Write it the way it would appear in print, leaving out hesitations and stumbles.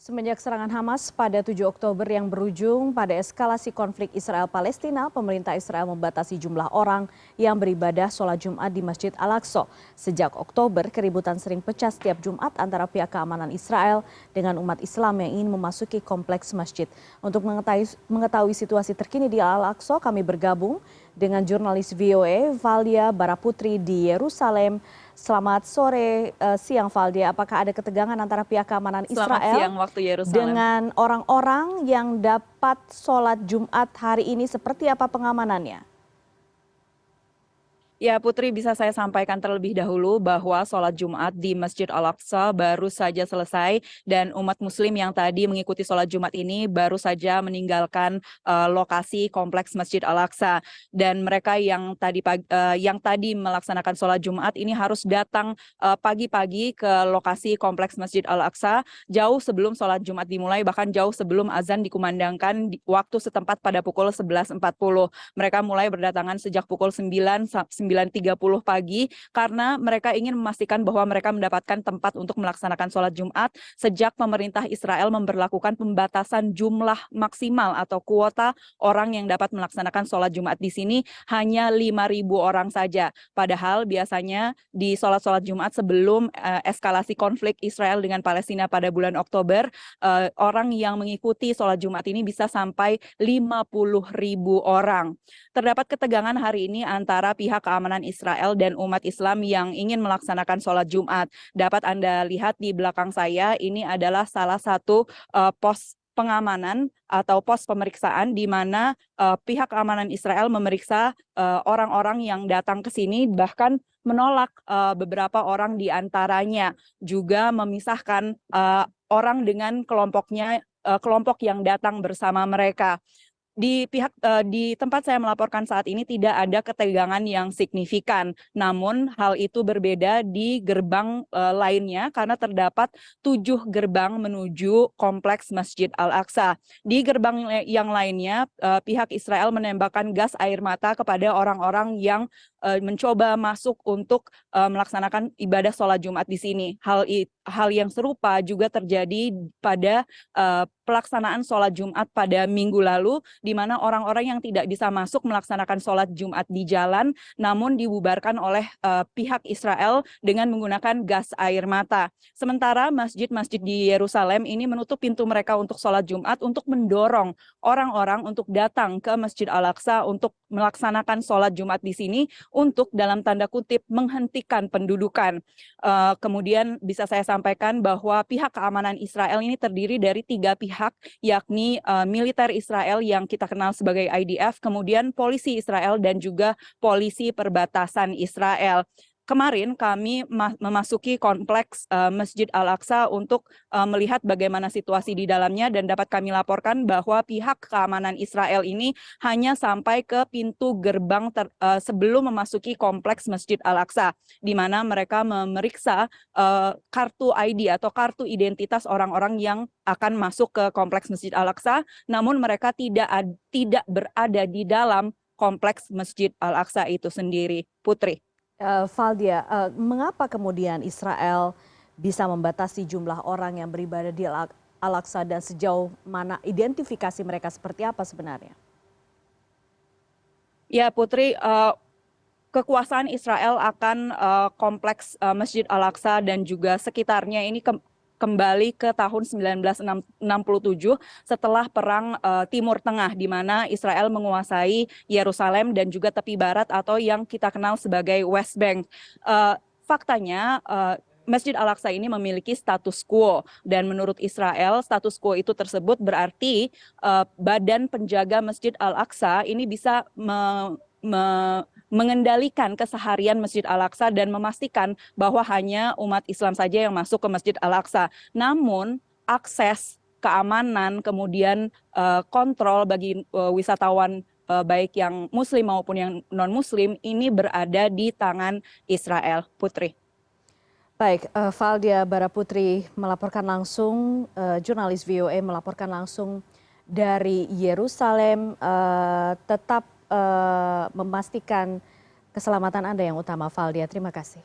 Semenjak serangan Hamas pada 7 Oktober yang berujung pada eskalasi konflik Israel-Palestina, pemerintah Israel membatasi jumlah orang yang beribadah sholat Jumat di Masjid Al-Aqsa. Sejak Oktober, keributan sering pecah setiap Jumat antara pihak keamanan Israel dengan umat Islam yang ingin memasuki kompleks masjid. Untuk mengetahui situasi terkini di Al-Aqsa, kami bergabung dengan jurnalis VOA Valdia Baraputri di Yerusalem. Selamat sore, siang Valdia. Apakah ada ketegangan antara pihak keamanan Selamat siang Israel waktu Yerusalem. dengan orang-orang yang dapat sholat Jumat hari ini? Seperti apa pengamanannya? Ya Putri, bisa saya sampaikan terlebih dahulu bahwa sholat Jumat di Masjid Al-Aqsa baru saja selesai dan umat muslim yang tadi mengikuti sholat Jumat ini baru saja meninggalkan lokasi kompleks Masjid Al-Aqsa. Dan mereka yang tadi melaksanakan sholat Jumat ini harus datang pagi-pagi ke lokasi kompleks Masjid Al-Aqsa jauh sebelum sholat Jumat dimulai, bahkan jauh sebelum azan dikumandangkan di waktu setempat pada pukul 11.40. Mereka mulai berdatangan sejak pukul 9.30 pagi karena mereka ingin memastikan bahwa mereka mendapatkan tempat untuk melaksanakan sholat Jumat sejak pemerintah Israel memberlakukan pembatasan jumlah maksimal atau kuota orang yang dapat melaksanakan sholat Jumat di sini hanya 5.000 orang saja. Padahal biasanya di sholat-sholat Jumat sebelum eskalasi konflik Israel dengan Palestina pada bulan Oktober, orang yang mengikuti sholat Jumat ini bisa sampai 50.000 orang. Terdapat ketegangan hari ini antara pihak keamanan Israel dan umat Islam yang ingin melaksanakan sholat Jumat. Dapat Anda lihat di belakang saya, ini adalah salah satu pos pengamanan atau pos pemeriksaan di mana pihak keamanan Israel memeriksa orang-orang yang datang ke sini, bahkan menolak beberapa orang di antaranya, juga memisahkan orang dengan kelompok yang datang bersama mereka. Di tempat saya melaporkan saat ini tidak ada ketegangan yang signifikan. Namun hal itu berbeda di gerbang lainnya karena terdapat 7 gerbang menuju kompleks Masjid Al-Aqsa. Di gerbang yang lainnya pihak Israel menembakkan gas air mata kepada orang-orang yang mencoba masuk untuk melaksanakan ibadah sholat Jumat di sini. Hal yang serupa juga terjadi pada pelaksanaan sholat Jumat pada minggu lalu, di mana orang-orang yang tidak bisa masuk melaksanakan sholat Jumat di jalan, namun dibubarkan oleh pihak Israel dengan menggunakan gas air mata. Sementara masjid-masjid di Yerusalem ini menutup pintu mereka untuk sholat Jumat untuk mendorong orang-orang untuk datang ke Masjid Al-Aqsa untuk melaksanakan sholat Jumat di sini untuk dalam tanda kutip menghentikan pendudukan. Kemudian bisa saya sampaikan bahwa pihak keamanan Israel ini terdiri dari 3 pihak, yakni militer Israel yang kita kenal sebagai IDF, kemudian polisi Israel dan juga polisi perbatasan Israel. Kemarin kami memasuki kompleks Masjid Al-Aqsa untuk melihat bagaimana situasi di dalamnya, dan dapat kami laporkan bahwa pihak keamanan Israel ini hanya sampai ke pintu gerbang sebelum memasuki kompleks Masjid Al-Aqsa, di mana mereka memeriksa kartu ID atau kartu identitas orang-orang yang akan masuk ke kompleks Masjid Al-Aqsa, namun mereka tidak berada di dalam kompleks Masjid Al-Aqsa itu sendiri. Putri. Valdia, mengapa kemudian Israel bisa membatasi jumlah orang yang beribadah di Al-Aqsa dan sejauh mana identifikasi mereka seperti apa sebenarnya? Ya Putri, kekuasaan Israel akan kompleks Masjid Al-Aqsa dan juga sekitarnya ini kembali ke tahun 1967 setelah Perang Timur Tengah, di mana Israel menguasai Yerusalem dan juga tepi barat atau yang kita kenal sebagai West Bank. Faktanya Masjid Al-Aqsa ini memiliki status quo, dan menurut Israel status quo itu tersebut berarti badan penjaga Masjid Al-Aqsa ini bisa mengendalikan keseharian Masjid Al-Aqsa dan memastikan bahwa hanya umat Islam saja yang masuk ke Masjid Al-Aqsa. Namun akses, keamanan, kemudian kontrol bagi wisatawan baik yang muslim maupun yang non-muslim ini berada di tangan Israel. Putri. Baik, Valdia Baraputri melaporkan langsung, jurnalis VOA melaporkan langsung dari Yerusalem. Tetap memastikan keselamatan Anda yang utama, Valdia. Terima kasih.